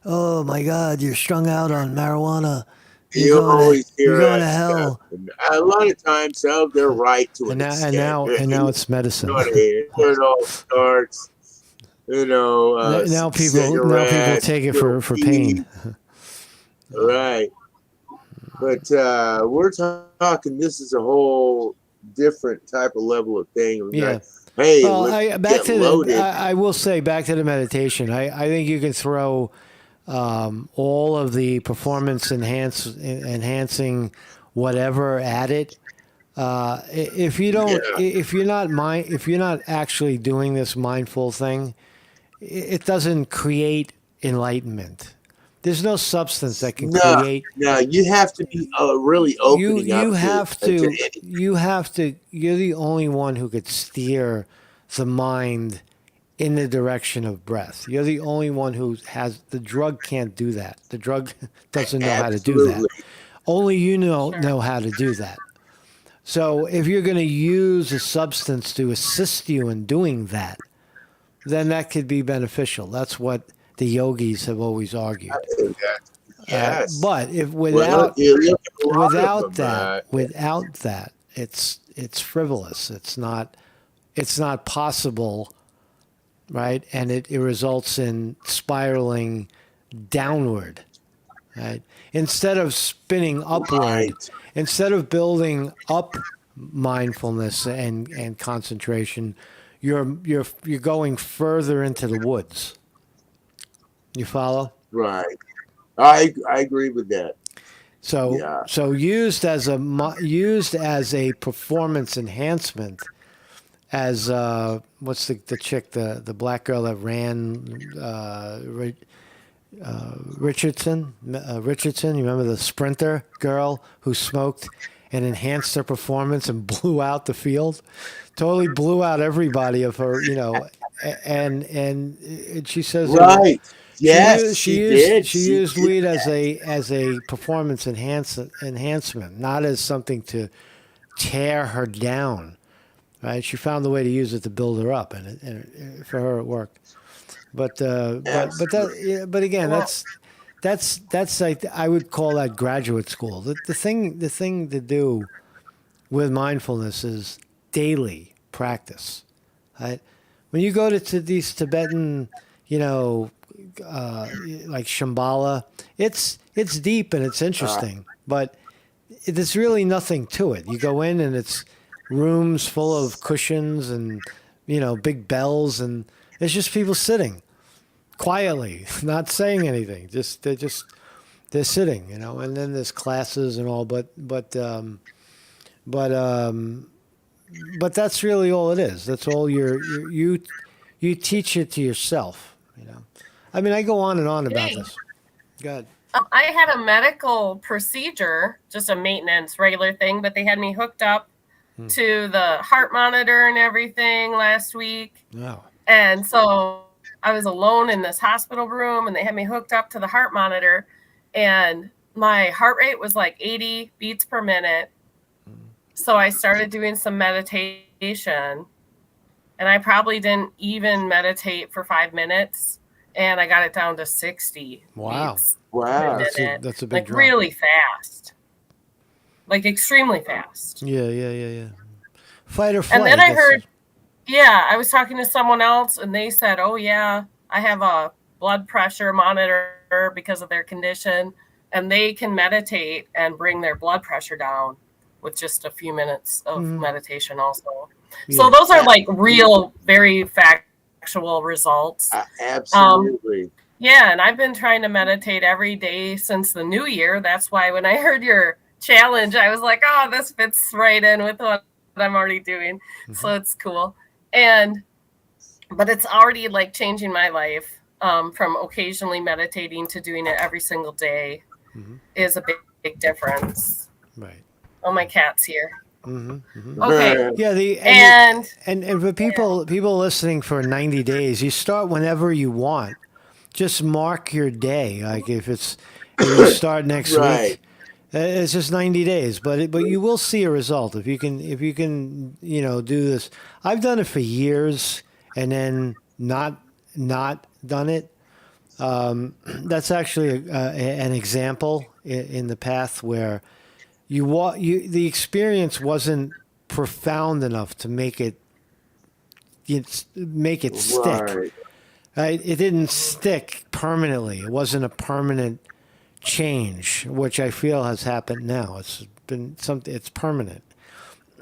oh my God, you're strung out on marijuana. You always You're hear going to that stuff. hell. And a lot of times, they're right to And an now extent. and now it's You medicine. know what I mean? It all starts, Now people cigarettes, take it for pain. right. But we're talking. This is a whole different type of level of thing. It was Yeah. like, hey, Well, let's back get to loaded. I will say back to the meditation. I think you can throw all of the performance enhancing whatever at it. If you don't, Yeah. if you're not actually doing this mindful thing, it doesn't create enlightenment. There's no substance that can No, create. no, you have to be really You opening up to you're the only one who could steer the mind in the direction of breath. You're the only one who has the drug can't do that. The drug doesn't know how to do that. absolutely. Only you Sure. know how to do that. So if you're going to use a substance to assist you in doing that, then that could be beneficial. That's what the yogis have always argued. Yes. But if Well, you look at a lot of without them, that, it's frivolous. It's not possible, right? And it results in spiraling downward, right? Instead of spinning upward, Right. instead of building up mindfulness and concentration, you're going further into the woods. You follow? Right. I agree with that. So Yeah. so used as a performance enhancement, as what's the chick, the black girl that ran, Richardson, Richardson. You remember the sprinter girl who smoked and enhanced her performance and blew out the field, totally blew out everybody of her, and she says Right. Yes, she did. used did weed that. as a performance enhancement, not as something to tear her down. Right? She found the way to use it to build her up, and for her it worked. But but again, Well, that's like, I would call that graduate school. The thing to do with mindfulness is daily practice. Right? When you go to these Tibetan, like Shambhala, it's deep and it's interesting, but there's really nothing to it. You go in and it's rooms full of cushions and big bells, and it's just people sitting quietly, not saying anything. They're sitting, and then there's classes and all, but that's really all it is. That's all you teach it to yourself. I mean, I go on and on about hey, this. Go ahead. I had a medical procedure, just a maintenance regular thing, but they had me hooked up to the heart monitor and everything last week. Wow. And so I was alone in this hospital room and they had me hooked up to the heart monitor and my heart rate was like 80 beats per minute. So I started doing some meditation and I probably didn't even meditate for 5 minutes and I got it down to 60 Wow. beats Wow. per minute. That's a big like drop. really fast. Like extremely fast. Yeah. Fight or flight. And then I that's- heard, yeah, I was talking to someone else and they said, oh, yeah, I have a blood pressure monitor because of their condition. And they can meditate and bring their blood pressure down with just a few minutes of meditation also. Yeah. So those are like real, very factual results. Absolutely. Yeah, and I've been trying to meditate every day since the new year. That's why when I heard your challenge, I was like, oh, this fits right in with what I'm already doing. So it's cool. But it's already like changing my life from occasionally meditating to doing it every single day is a big difference. Right. Oh, my cat's here. Mm-hmm. Okay. Yeah. And for people listening for 90 days, you start whenever you want. Just mark your day. Like if you start next Right. week, it's just 90 days. But you will see a result if you can do this. I've done it for years and then not done it. That's actually an example in the path where the experience wasn't profound enough to make it stick. Right. Right? It didn't stick permanently. It wasn't a permanent change, which I feel has happened now. It's been something. It's permanent.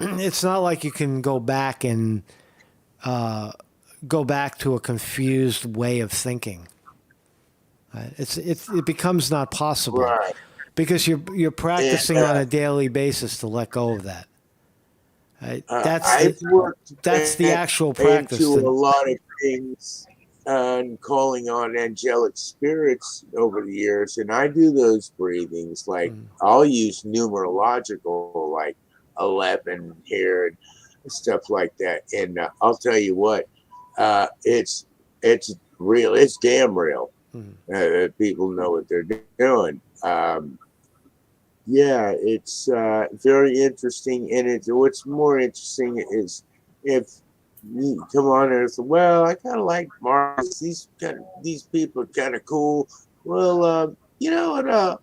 it's not like you can go back and go back to a confused way of thinking. Right? It becomes not possible Right. because you're And, practicing on a daily basis to let go of that. Right? I've worked That's the actual practice. into a lot of things and calling on angelic spirits over the years, and I do those breathings. Like I'll use numerological, like 11 here and stuff like that. And I'll tell you what, it's real. It's damn real. People know what they're doing. Yeah, it's very interesting, and what's more interesting is if you come on and say, "Well, I kind of like Mars. These people are kind of cool." Well, you know what?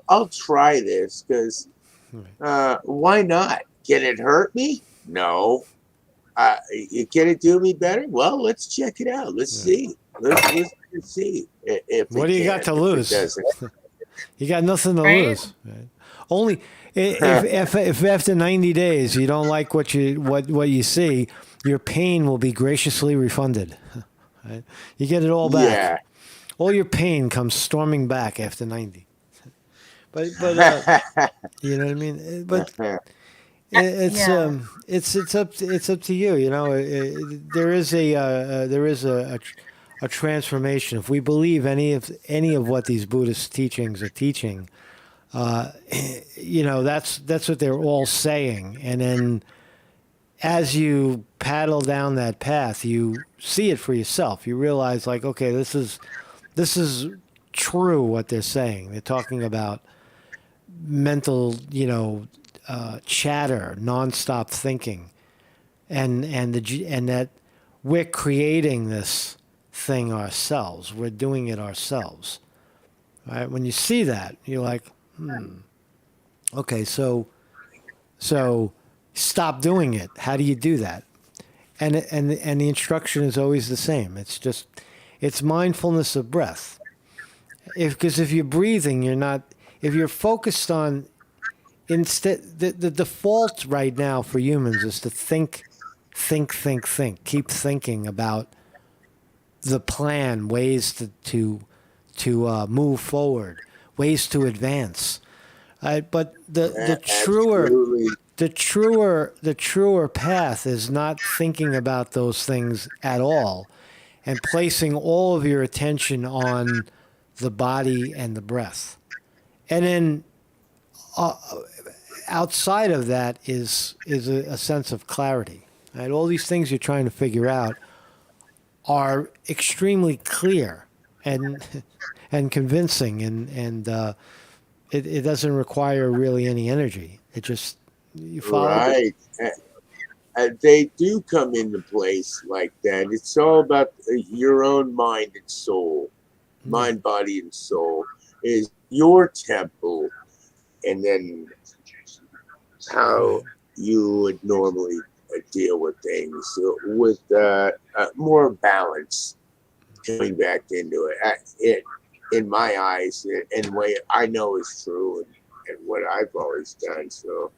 I'll try this because why not? Can it hurt me? No. Can it do me better? Well, let's check it out. Let's see. Let's see if What it do you can. got to If it lose? doesn't. You got nothing to Right? lose. Right? Only if after 90 days you don't like what you see, your pain will be graciously refunded. Right? You get it all back. Yeah. All your pain comes storming back after 90. But you know what I mean. But Yeah. it's up to you. You know, there is a transformation. If we believe any of what these Buddhist teachings are teaching, you know, that's what they're all saying. And then as you paddle down that path, you see it for yourself. You realize, like, okay, this is true what they're saying. They're talking about mental, chatter, nonstop thinking, and that we're creating this thing ourselves. We're doing it ourselves. Right? When you see that, you're like, okay, so stop doing it. How do you do that? And the instruction is always the same. It's mindfulness of breath. Because if you're breathing, you're not. If you're focused on instead, the default right now for humans is to think. Keep thinking about the plan, ways to move forward, ways to advance. But the Absolutely. truer path is not thinking about those things at all, and placing all of your attention on the body and the breath, and then outside of that is a sense of clarity. Right? All these things you're trying to figure out are extremely clear and and convincing, and it doesn't require really any energy. It just you follow. Right. They do come into place like that. It's all about your own mind and soul. Mind, body, and soul is your temple, and then how you would normally deal with things with more balance coming back into it. In my eyes, and way I know is true, and what I've always done. So,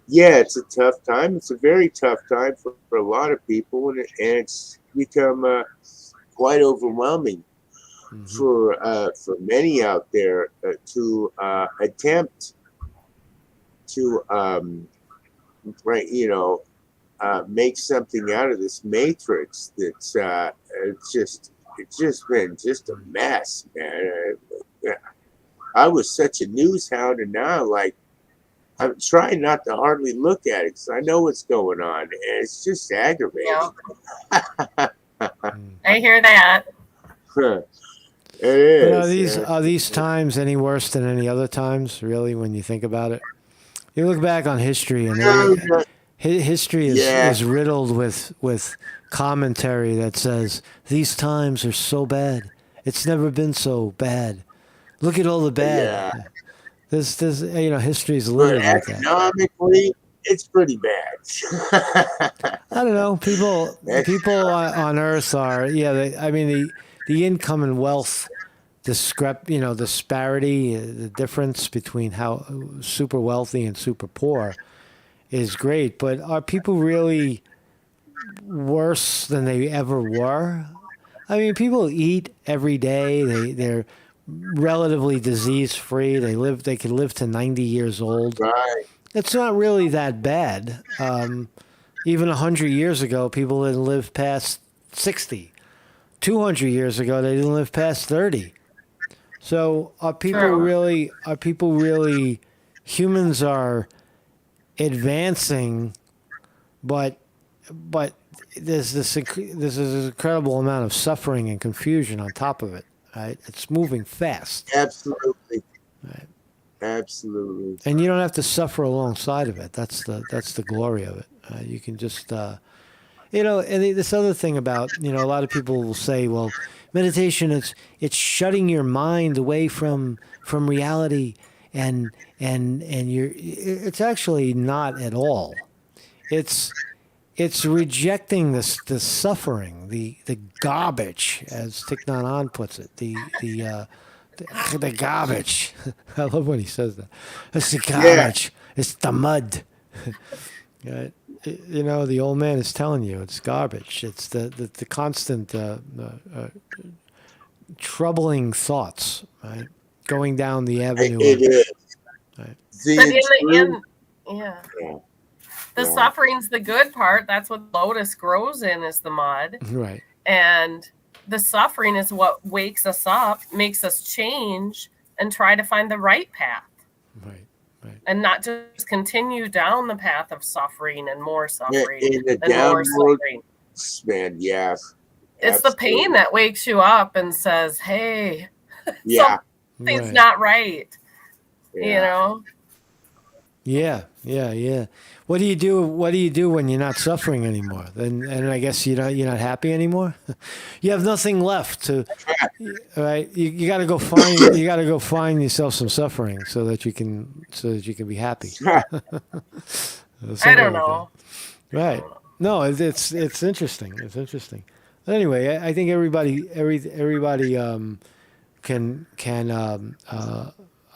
yeah, it's a tough time. It's a very tough time for a lot of people, and it's become quite overwhelming for many out there to attempt to make something out of this matrix that's it's just been just a mess, man. I was such a news hound, and now like I'm trying not to hardly look at it because I know what's going on, and it's just aggravating. Yeah. I hear that. It is. But are these times any worse than any other times? Really, when you think about it, you look back on history, and history is riddled with commentary that says these times are so bad. It's never been so bad. Look at all the bad. Yeah. This history is But littered with that. economically, it's pretty bad. I don't know. People on Earth are the income and wealth disparity, the difference between how super wealthy and super poor is great, but are people really worse than they ever were? I mean, people eat every day. They're relatively disease free. They can live to 90 years old. Right. It's not really that bad. Even 100 years ago, people didn't live past 60. 200 years ago, they didn't live past 30. So True. are people really, humans are advancing, but but there's this incredible amount of suffering and confusion on top of it. Right? It's moving fast, Absolutely. Absolutely. and you don't have to suffer alongside of it. That's the glory of it. You can just and this other thing about a lot of people will say, well, meditation it's shutting your mind away from reality, and it's actually not at all. It's it's rejecting the suffering, the garbage, as Thich Nhat Hanh puts it, the garbage. I love when he says that. It's the Yeah. garbage. It's the mud. Right? The old man is telling you it's garbage. It's the constant troubling thoughts, right? Going down the avenue It of, is. right? But The in the true. end, yeah, Yeah. the Yeah. suffering's the good part. That's what lotus grows in, is the mud. Right. And the suffering is what wakes us up, makes us change, and try to find the right path, Right. Right. and not just continue down the path of suffering and more suffering In the and more downward suffering. man, yeah. It's the pain Absolutely. that wakes you up and says, hey, Yeah. something's Right. not right, you Yeah. know? Yeah. Yeah. Yeah. What do you do? What do you do when you're not suffering anymore? Then, and I guess you're not happy anymore. You have nothing left to. Right. You got to go find. You got to go find yourself some suffering so that you can be happy. I Something don't like that. know. Right. No, it's interesting. It's interesting. But anyway, I think everybody can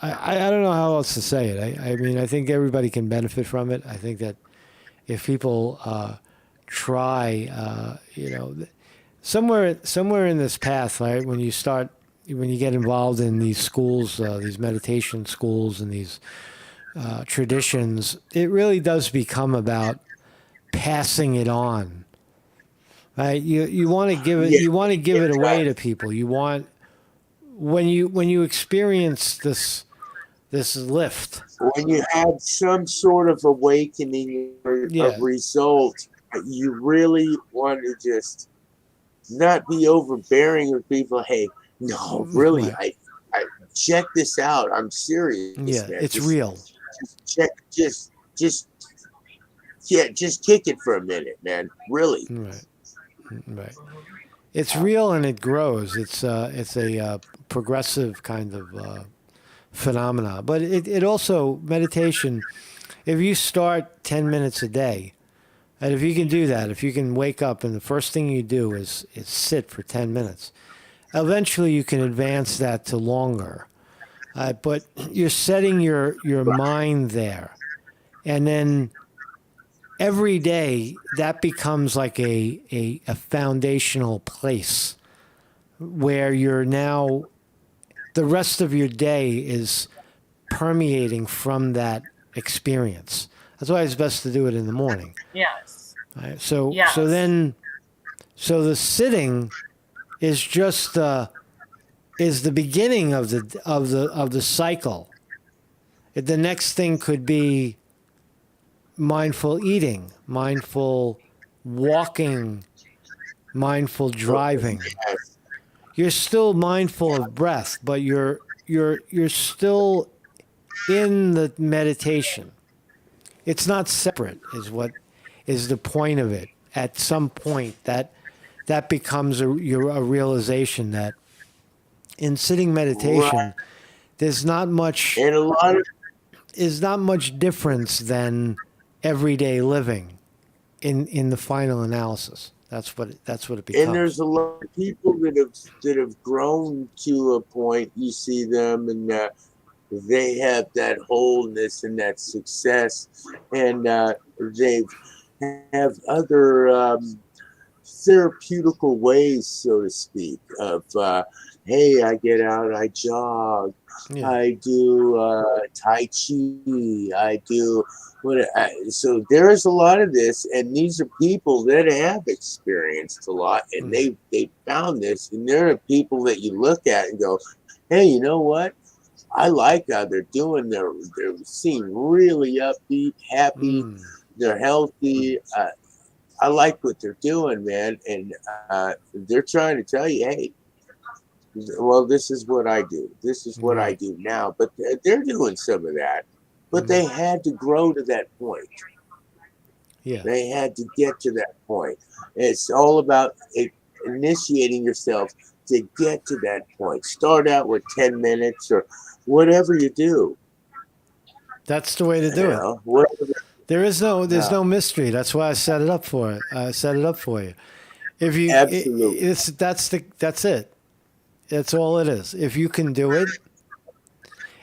I don't know how else to say it. I mean, I think everybody can benefit from it. I think that if people try, somewhere in this path, right, when you get involved in these schools, these meditation schools, and these traditions, it really does become about passing it on. Right? You want to give it Yeah. you want to give It it away to does. people. You want when you experience this lift. When you have some sort of awakening or a Yeah. result, you really want to just not be overbearing with people. Hey, no, really, Right. I check this out. I'm serious, Yeah, man. it's real. Just check, just, yeah, just kick it for a minute, man. Really. Right. Right. It's real and it grows. It's a progressive kind of phenomena. But it also meditation. If you start 10 minutes a day, and if you can do that, if you can wake up and the first thing you do is sit for 10 minutes, eventually you can advance that to longer. But you're setting your mind there, and then every day that becomes like a foundational place where you're now the rest of your day is permeating from that experience. That's why it's best to do it in the morning. Yes. Right? So Yes. so the sitting is just is the beginning of the cycle. The next thing could be mindful eating, mindful walking, mindful driving. Yes. You're still mindful of breath, but you're still in the meditation. It's not separate, is what is the point of it. At some point, that becomes a realization that in sitting Right. meditation, there's not much And a lot of is not much difference than everyday living in the final analysis. That's what it becomes. and there's a lot of people that have grown to a point. You see them, and they have that wholeness and that success, and they have other therapeutical ways, so to speak, of hey, I get out, I jog, Yeah. I do Tai Chi, I do what. So there is a lot of this, and these are people that have experienced a lot, and they found this, and there are people that you look at and go, hey, you know what? I like how they're doing. They seem really upbeat, happy. They're healthy. I like what they're doing, man, and they're trying to tell you, hey, well, this is what I do. This is what I do now. But they're doing some of that. But they had to grow to that point. Yeah. They had to get to that point. It's all about initiating yourself to get to that point. Start out with 10 minutes or whatever you do. That's the way to do it. Whatever. There's no mystery. That's why I set it up for it. I set it up for you. If you, Absolutely. that's it. That's all it is. If you can do it,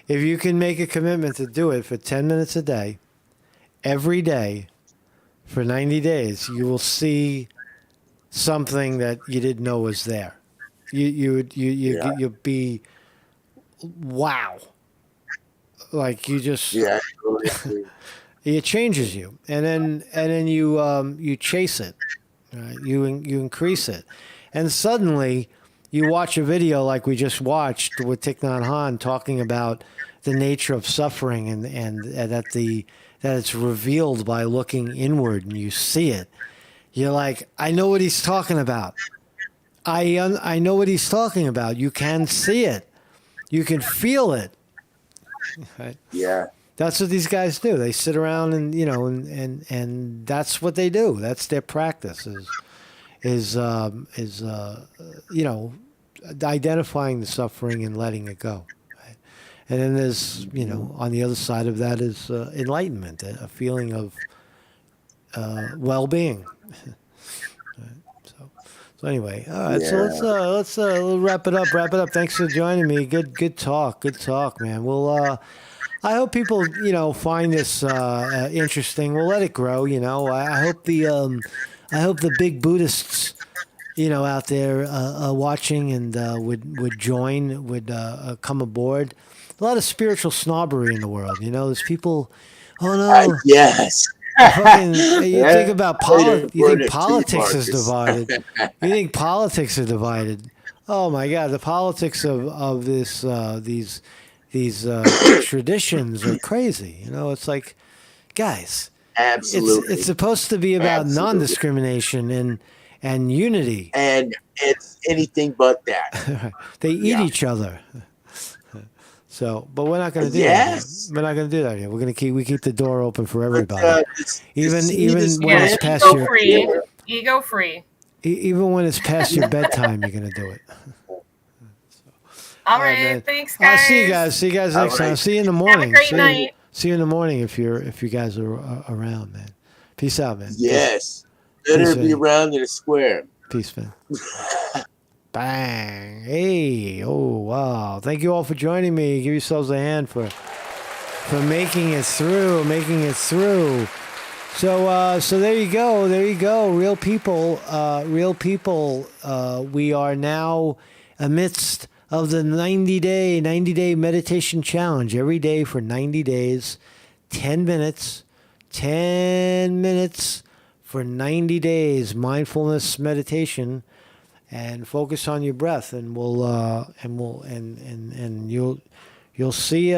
if you can make a commitment to do it for 10 minutes a day, every day, for 90 days, you will see something that you didn't know was there. You'd be, wow. Like you just, Yeah. it changes you, and then you chase it, right? You increase it, and suddenly you watch a video like we just watched with Thich Nhat Hanh talking about the nature of suffering, and that it's revealed by looking inward, and you see it. You're like, I know what he's talking about. I know what he's talking about. You can see it, you can feel it. Right? Yeah. That's what these guys do. They sit around and and that's what they do. That's their practice is identifying the suffering and letting it go. Right? And then there's on the other side of that is enlightenment, a feeling of well-being. Right? So anyway, all right. Yeah. So let's wrap it up. Thanks for joining me. Good talk, man. We'll. I hope people, find this interesting. We'll let it grow. I hope the big Buddhists, out there watching and would join, would come aboard. A lot of spiritual snobbery in the world. There's people. Oh no. Yes. You think about politics. You think politics is Marcus. divided. You think politics are divided. Oh my God, the politics of these traditions are crazy. It's like, guys, Absolutely. it's supposed to be about Absolutely. non-discrimination and unity. And it's anything but that. They eat each other. So, but we're not going to do Yes. that. We're not going to do that here. We're going to keep the door open for But, everybody. even when it's past ego your free. Ego free. even when it's past your bedtime, you're going to do it. All right, right, man. thanks, guys. I'll see you guys. See you guys next time. right. See you in the morning. Have a great night. See you in the morning if you guys are around, man. Peace out, man. Yes. Better Peace, be man. around in a square. Peace, man. Bang. Hey. Oh, wow. Thank you all for joining me. Give yourselves a hand for making it through. So there you go. Real people. We are now amidst of the 90-day meditation challenge. Every day for 90 days, 10 minutes for 90 days, mindfulness meditation, and focus on your breath, and you'll see